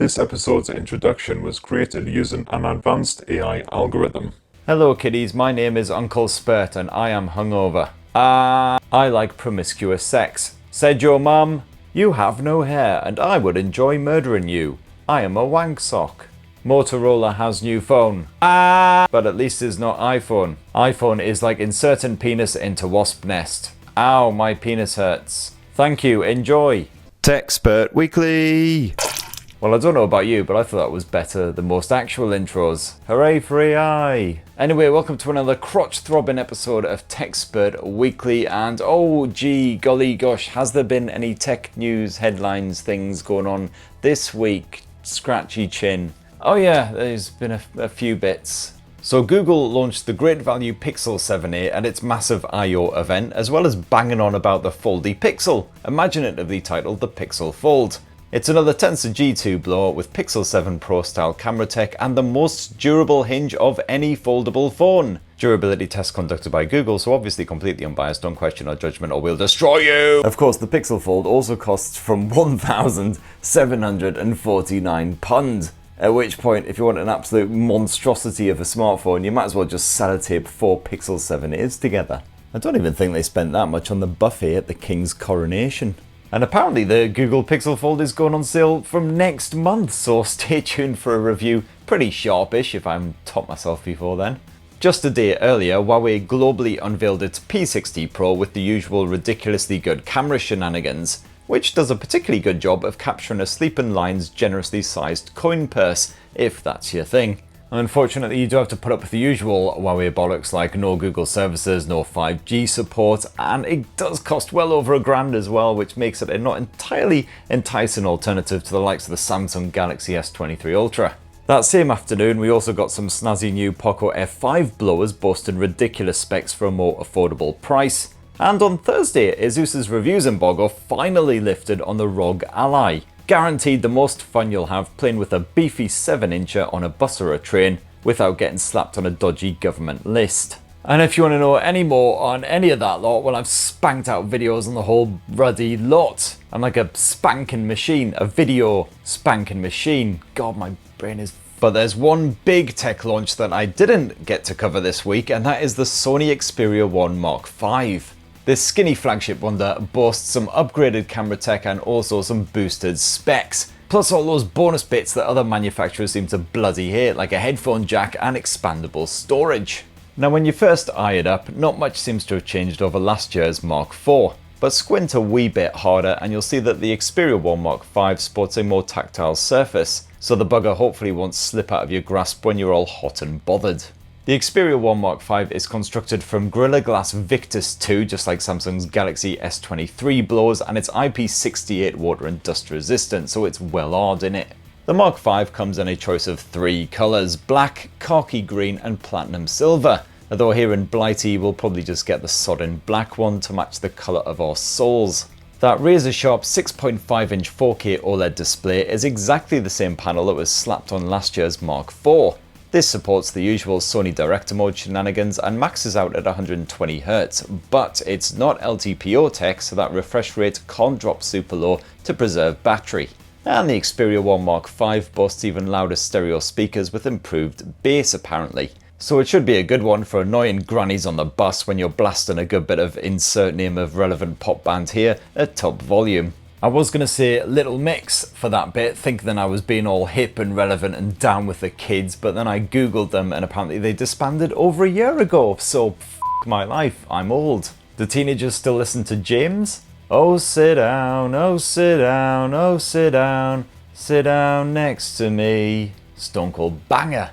This episode's introduction was created using an advanced AI algorithm. Hello kiddies, my name is Uncle Spurt and I am hungover. I like promiscuous sex. Said your mum, you have no hair and I would enjoy murdering you. I am a wank sock. Motorola has new phone. But at least it's not iPhone. iPhone is like inserting penis into wasp nest. Ow, my penis hurts. Thank you, enjoy. Techspert Weekly. Well, I don't know about you, but I thought that was better than most actual intros. Hooray for AI! Anyway, welcome to another crotch-throbbing episode of Techspert Weekly, and oh gee, golly gosh, has there been any tech news, headlines, things going on this week? Scratchy chin. Oh yeah, there's been a few bits. So Google launched the great value Pixel 7a at its massive I/O event, as well as banging on about the foldy Pixel, imaginatively titled the Pixel Fold. It's another Tensor G2 blower with Pixel 7 Pro style camera tech and the most durable hinge of any foldable phone. Durability test conducted by Google, so obviously completely unbiased, don't question our judgment or we'll destroy you! Of course, the Pixel Fold also costs from £1,749. At which point, if you want an absolute monstrosity of a smartphone, you might as well just sellotape 4 Pixel 7a's together. I don't even think they spent that much on the buffet at the King's coronation. And apparently the Google Pixel Fold is going on sale from next month, so stay tuned for a review. Pretty sharpish if I'm top myself before then. Just a day earlier, Huawei globally unveiled its P60 Pro with the usual ridiculously good camera shenanigans, which does a particularly good job of capturing a sleeping lion's generously sized coin purse, if that's your thing. Unfortunately, you do have to put up with the usual Huawei bollocks like no Google services, no 5G support, and it does cost well over £1,000 as well, which makes it a not entirely enticing alternative to the likes of the Samsung Galaxy S23 Ultra. That same afternoon, we also got some snazzy new Poco F5 blowers boasting ridiculous specs for a more affordable price. And on Thursday, Asus's reviews embargo finally lifted on the ROG Ally. Guaranteed the most fun you'll have playing with a beefy 7-incher on a bus or a train without getting slapped on a dodgy government list. And if you want to know any more on any of that lot, well, I've spanked out videos on the whole ruddy lot. I'm like a spanking machine, a video spanking machine. God, my brain is... But there's one big tech launch that I didn't get to cover this week, and that is the Sony Xperia 1 Mark V. This skinny flagship wonder boasts some upgraded camera tech and also some boosted specs, plus all those bonus bits that other manufacturers seem to bloody hate, like a headphone jack and expandable storage. Now when you first eye it up, not much seems to have changed over last year's Mark IV, but squint a wee bit harder and you'll see that the Xperia 1 Mark V sports a more tactile surface, so the bugger hopefully won't slip out of your grasp when you're all hot and bothered. The Xperia 1 Mark V is constructed from Gorilla Glass Victus 2, just like Samsung's Galaxy S23 blowers, and it's IP68 water and dust resistant, so it's well hard in it. The Mark V comes in a choice of 3 colours: black, khaki green and platinum silver, although here in Blighty we'll probably just get the sodden black one to match the colour of our souls. That razor-sharp 6.5-inch 4K OLED display is exactly the same panel that was slapped on last year's Mark IV. This supports the usual Sony Director Mode shenanigans and maxes out at 120Hz, but it's not LTPO tech, so that refresh rate can't drop super low to preserve battery. And the Xperia 1 Mark V boasts even louder stereo speakers with improved bass apparently. So it should be a good one for annoying grannies on the bus when you're blasting a good bit of insert name of relevant pop band here at top volume. I was going to say Little Mix for that bit, thinking I was being all hip and relevant and down with the kids, but then I googled them and apparently they disbanded over a year ago, so f*** my life, I'm old. Do teenagers still listen to James? Oh sit down, oh sit down, oh sit down, sit down next to me. Stone Cold banger.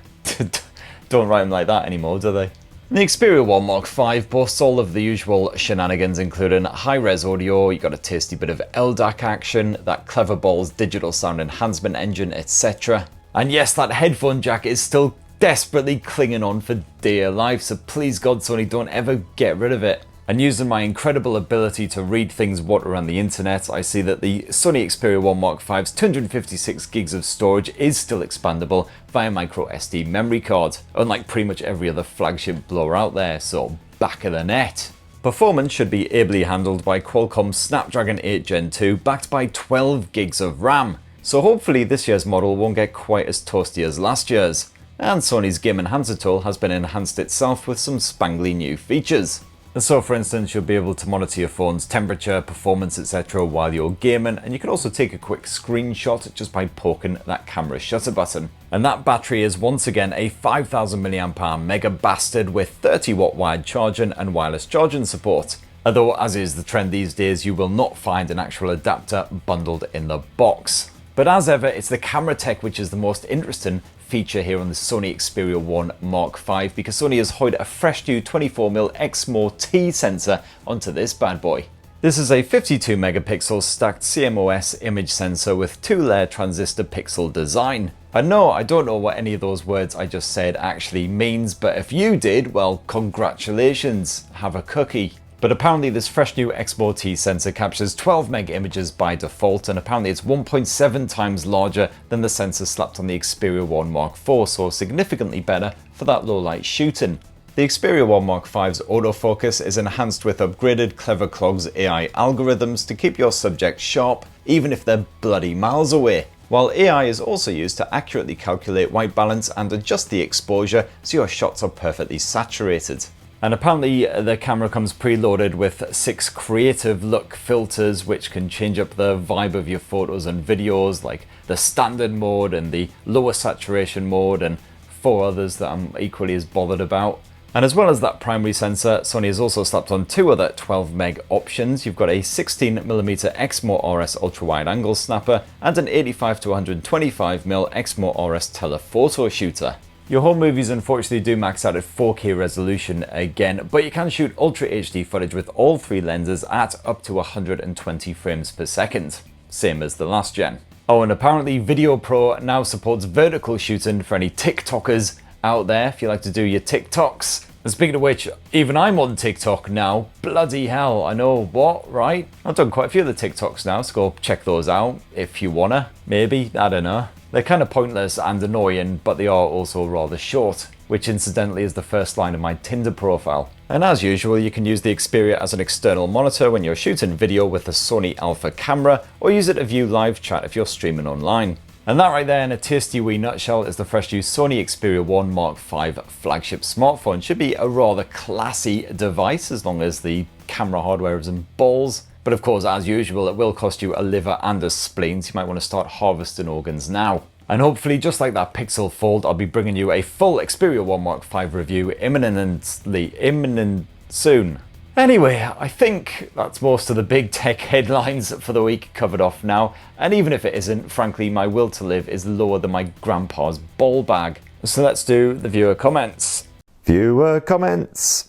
Don't write them like that anymore, do they? The Xperia 1 Mark V boasts all of the usual shenanigans, including high-res audio, you got a tasty bit of LDAC action, that Clever Balls digital sound enhancement engine, etc. And yes, that headphone jack is still desperately clinging on for dear life, so please God Sony, don't ever get rid of it. And using my incredible ability to read things what around the internet, I see that the Sony Xperia 1 Mark V's 256 gigs of storage is still expandable via micro SD memory card, unlike pretty much every other flagship blower out there, so back of the net. Performance should be ably handled by Qualcomm's Snapdragon 8 Gen 2 backed by 12 gigs of RAM. so hopefully this year's model won't get quite as toasty as last year's. And Sony's Game Enhancer tool has been enhanced itself with some spangly new features. So for instance, you'll be able to monitor your phone's temperature, performance, etc. while you're gaming, and you can also take a quick screenshot just by poking that camera shutter button. And that battery is once again a 5000 mAh mega bastard with 30 watt wired charging and wireless charging support. Although, as is the trend these days, you will not find an actual adapter bundled in the box. But as ever, it's the camera tech which is the most interesting feature here on the Sony Xperia 1 Mark V, because Sony has hooked a fresh new 24mm Exmor T sensor onto this bad boy. This is a 52 megapixel stacked CMOS image sensor with 2-layer transistor pixel design. And no, I don't know what any of those words I just said actually means, but if you did, well, congratulations, have a cookie. But apparently this fresh new Exmor T sensor captures 12 meg images by default, and apparently it's 1.7 times larger than the sensor slapped on the Xperia 1 Mark IV, so significantly better for that low light shooting. The Xperia 1 Mark V's autofocus is enhanced with upgraded Clever Clogs AI algorithms to keep your subject sharp, even if they're bloody miles away. While AI is also used to accurately calculate white balance and adjust the exposure so your shots are perfectly saturated. And apparently the camera comes preloaded with 6 creative look filters which can change up the vibe of your photos and videos, like the standard mode and the lower saturation mode, and 4 others that I'm equally as bothered about. And as well as that primary sensor, Sony has also slapped on 2 other 12 meg options. You've got a 16mm Exmor RS ultra wide angle snapper and an 85 to 125mm Exmor RS telephoto shooter. Your home movies unfortunately do max out at 4K resolution again, but you can shoot Ultra HD footage with all 3 lenses at up to 120 frames per second, same as the last gen. Oh, and apparently Video Pro now supports vertical shooting for any TikTokers out there if you like to do your TikToks. And speaking of which, even I'm on TikTok now. Bloody hell, I know, what, right? I've done quite a few of the TikToks now, so go check those out if you wanna, maybe, I don't know. They're kind of pointless and annoying, but they are also rather short, which incidentally is the first line of my Tinder profile. And as usual, you can use the Xperia as an external monitor when you're shooting video with the Sony Alpha camera, or use it to view live chat if you're streaming online. And that right there in a tasty wee nutshell is the fresh new Sony Xperia 1 Mark V flagship smartphone. Should be a rather classy device as long as the camera hardware is in balls. But of course, as usual, it will cost you a liver and a spleen, so you might want to start harvesting organs now. And hopefully, just like that Pixel Fold, I'll be bringing you a full Xperia 1 Mark V review imminent soon. Anyway, I think that's most of the big tech headlines for the week covered off now. And even if it isn't, frankly, my will to live is lower than my grandpa's ball bag. So let's do the viewer comments. Viewer comments.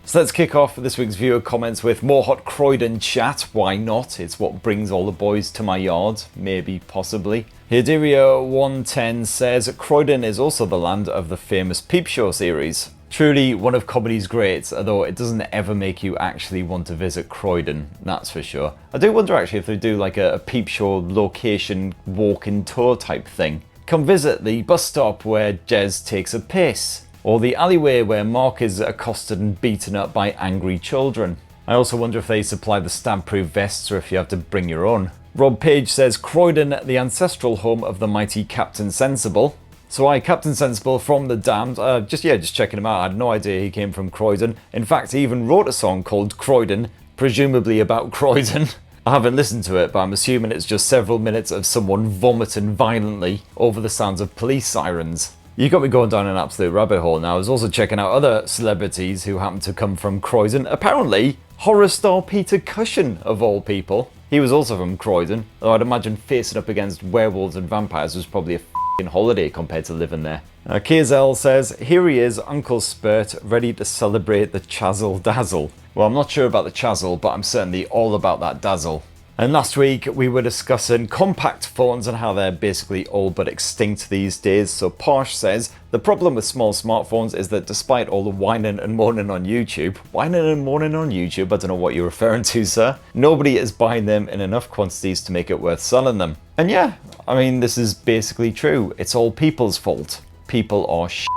So let's kick off this week's viewer comments with more hot Croydon chat. Why not? It's what brings all the boys to my yard. Maybe, possibly. Hidiria110 says, Croydon is also the land of the famous Peep Show series. Truly one of comedy's greats, although it doesn't ever make you actually want to visit Croydon, that's for sure. I do wonder actually if they do like a Peep Show location walk-in tour type thing. Come visit the bus stop where Jez takes a piss. Or the alleyway where Mark is accosted and beaten up by angry children. I also wonder if they supply the stab-proof vests or if you have to bring your own. Rob Page says, Croydon, the ancestral home of the mighty Captain Sensible. So Captain Sensible from The Damned, just checking him out. I had no idea he came from Croydon. In fact, he even wrote a song called Croydon, presumably about Croydon. I haven't listened to it, but I'm assuming it's just several minutes of someone vomiting violently over the sounds of police sirens. You got me going down an absolute rabbit hole now. I was also checking out other celebrities who happen to come from Croydon. Apparently, horror star Peter Cushing, of all people. He was also from Croydon, though I'd imagine facing up against werewolves and vampires was probably a f***ing holiday compared to living there. KZL says, here he is, Uncle Spurt, ready to celebrate the Chazzle Dazzle. Well, I'm not sure about the Chazzle, but I'm certainly all about that dazzle. And last week we were discussing compact phones and how they're basically all but extinct these days. So Porsche says, the problem with small smartphones is that despite all the whining and moaning on YouTube, I don't know what you're referring to, sir, nobody is buying them in enough quantities to make it worth selling them. And yeah, I mean, this is basically true. It's all people's fault. People are shit.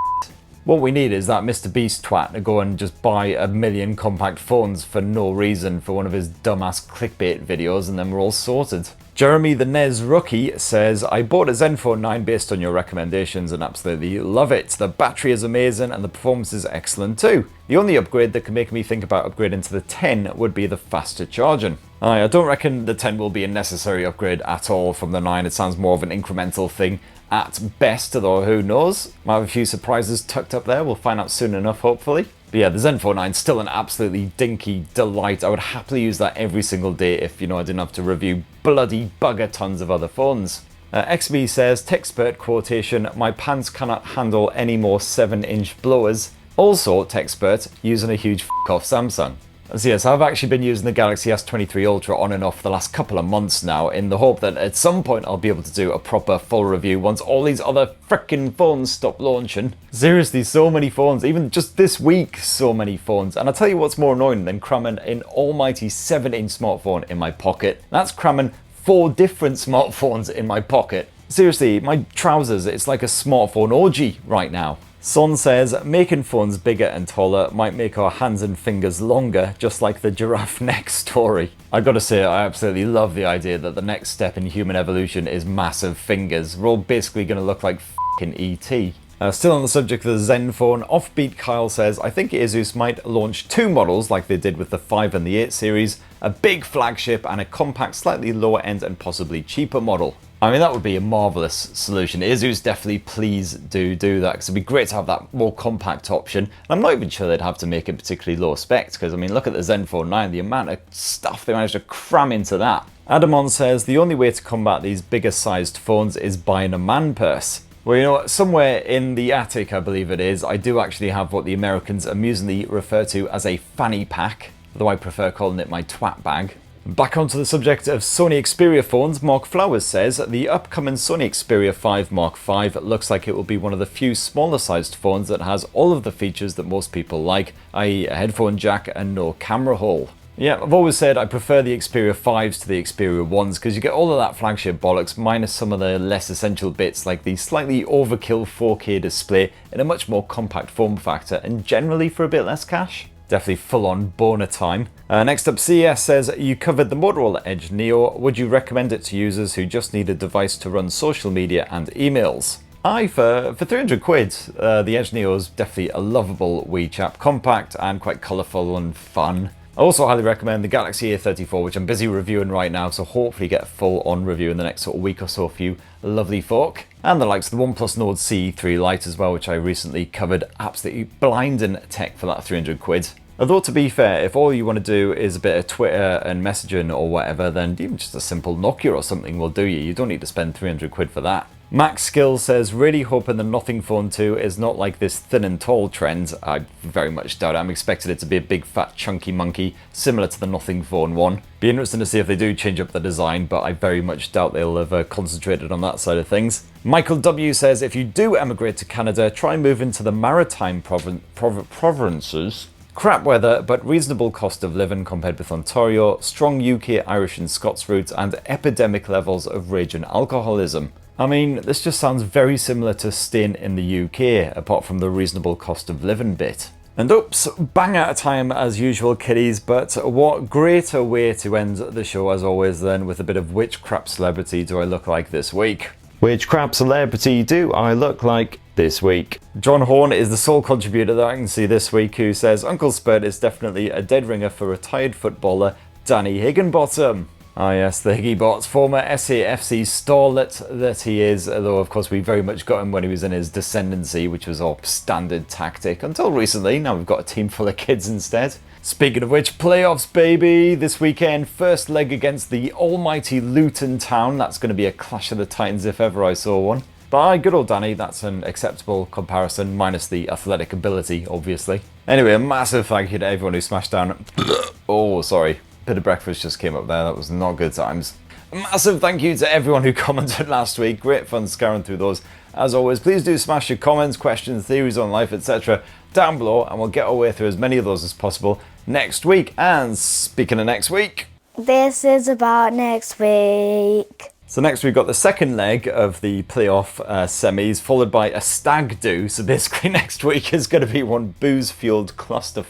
What we need is that Mr. Beast twat to go and just buy 1 million compact phones for no reason for one of his dumbass clickbait videos, and then we're all sorted. Jeremy the NES Rookie says, I bought a Zenfone 9 based on your recommendations and absolutely love it. The battery is amazing and the performance is excellent too. The only upgrade that can make me think about upgrading to the 10 would be the faster charging. I don't reckon the 10 will be a necessary upgrade at all from the 9. It sounds more of an incremental thing at best, although who knows. Might have a few surprises tucked up there. We'll find out soon enough, hopefully. But yeah, the Zenfone 9 is still an absolutely dinky delight. I would happily use that every single day if, I didn't have to review bloody bugger tons of other phones. XB says, Techspert quotation, my pants cannot handle any more 7-inch blowers. Also, Techspert, using a huge f*** off Samsung. So yes, I've actually been using the Galaxy S23 Ultra on and off for the last couple of months now, in the hope that at some point I'll be able to do a proper full review once all these other frickin' phones stop launching. Seriously, so many phones, even just this week, so many phones. And I'll tell you what's more annoying than cramming an almighty 7-inch smartphone in my pocket. That's cramming 4 different smartphones in my pocket. Seriously, my trousers, it's like a smartphone orgy right now. Son says, making phones bigger and taller might make our hands and fingers longer, just like the giraffe neck story. I gotta say, I absolutely love the idea that the next step in human evolution is massive fingers. We're all basically gonna look like f***ing E.T. Still on the subject of the Zenfone, Offbeat Kyle says, I think Asus might launch 2 models like they did with the 5 and the 8 series, a big flagship and a compact, slightly lower end and possibly cheaper model. I mean, that would be a marvellous solution. Asus, definitely please do that, because it'd be great to have that more compact option. And I'm not even sure they'd have to make it particularly low spec, because I mean, look at the Zenfone 9, the amount of stuff they managed to cram into that. Adamon says, the only way to combat these bigger sized phones is buying a man purse. Well, somewhere in the attic, I believe it is, I do actually have what the Americans amusingly refer to as a fanny pack, though I prefer calling it my twat bag. Back onto the subject of Sony Xperia phones, Mark Flowers says, the upcoming Sony Xperia 5 Mark V looks like it will be one of the few smaller sized phones that has all of the features that most people like, i.e. a headphone jack and no camera hole. Yeah, I've always said I prefer the Xperia 5s to the Xperia 1s because you get all of that flagship bollocks minus some of the less essential bits like the slightly overkill 4K display in a much more compact form factor and generally for a bit less cash. Definitely full-on boner time. Next up, CES says, you covered the Motorola Edge Neo. Would you recommend it to users who just need a device to run social media and emails? Aye, for 300 quid, the Edge Neo is definitely a lovable wee chap, compact and quite colourful and fun. I also highly recommend the Galaxy A34, which I'm busy reviewing right now, so hopefully get a full-on review in the next sort of week or so for you lovely folk. And the likes of the OnePlus Nord CE3 Lite as well, which I recently covered. Absolutely blinding tech for that 300 quid. Although to be fair, if all you want to do is a bit of Twitter and messaging or whatever, then even just a simple Nokia or something will do you. You don't need to spend 300 quid for that. Max Skill says, really hoping the Nothing Phone 2 is not like this thin and tall trend. I very much doubt it. I'm expecting it to be a big fat chunky monkey, similar to the Nothing Phone 1. Be interesting to see if they do change up the design, but I very much doubt they'll have concentrated on that side of things. Michael W says, if you do emigrate to Canada, try moving to the maritime provinces. Crap weather, but reasonable cost of living compared with Ontario, strong UK, Irish and Scots roots, and epidemic levels of rage and alcoholism. I mean, this just sounds very similar to staying in the UK, apart from the reasonable cost of living bit. And oops, bang out of time as usual, kiddies, but what greater way to end the show as always than with a bit of which crap celebrity do I look like this week? Which crap celebrity do I look like this week? John Horn is the sole contributor that I can see this week who says Uncle Spurt is definitely a dead ringer for retired footballer Danny Higginbottom. Ah yes, the Higgybots, former SAFC starlet that he is, although of course we very much got him when he was in his descendancy, which was our standard tactic until recently. Now we've got a team full of kids instead. Speaking of which, playoffs baby, this weekend, first leg against the almighty Luton Town. That's going to be a clash of the titans if ever I saw one. But aye, good old Danny, that's an acceptable comparison, minus the athletic ability, obviously. Anyway, a massive thank you to everyone who smashed down... Oh, sorry. Bit of breakfast just came up there, that was not good times. A massive thank you to everyone who commented last week, great fun scouring through those. As always, please do smash your comments, questions, theories on life, etc. down below, and we'll get our way through as many of those as possible next week. And speaking of next week... This is about next week. So next we've got the second leg of the playoff semis, followed by a stag do. So basically next week is going to be one booze-fueled cluster.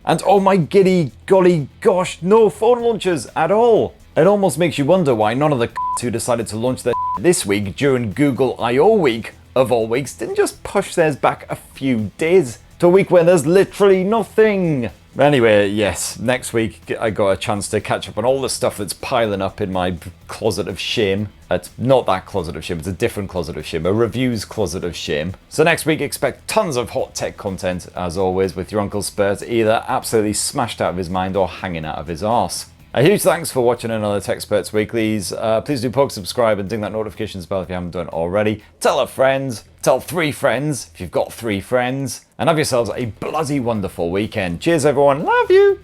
And oh my giddy golly gosh, no phone launchers at all. It almost makes you wonder why none of the who decided to launch their this week during Google I/O week of all weeks didn't just push theirs back a few days to a week where there's literally nothing. Anyway, yes, next week I got a chance to catch up on all the stuff that's piling up in my closet of shame. It's not that closet of shame, it's a different closet of shame, a reviews closet of shame. So next week expect tons of hot tech content, as always, with your Uncle Spurt either absolutely smashed out of his mind or hanging out of his arse. A huge thanks for watching another Tech Spurts Weeklies. Please do poke, subscribe, and ding that notifications bell if you haven't done already. Tell a friend, tell 3 friends if you've got 3 friends, and have yourselves a bloody wonderful weekend. Cheers, everyone. Love you.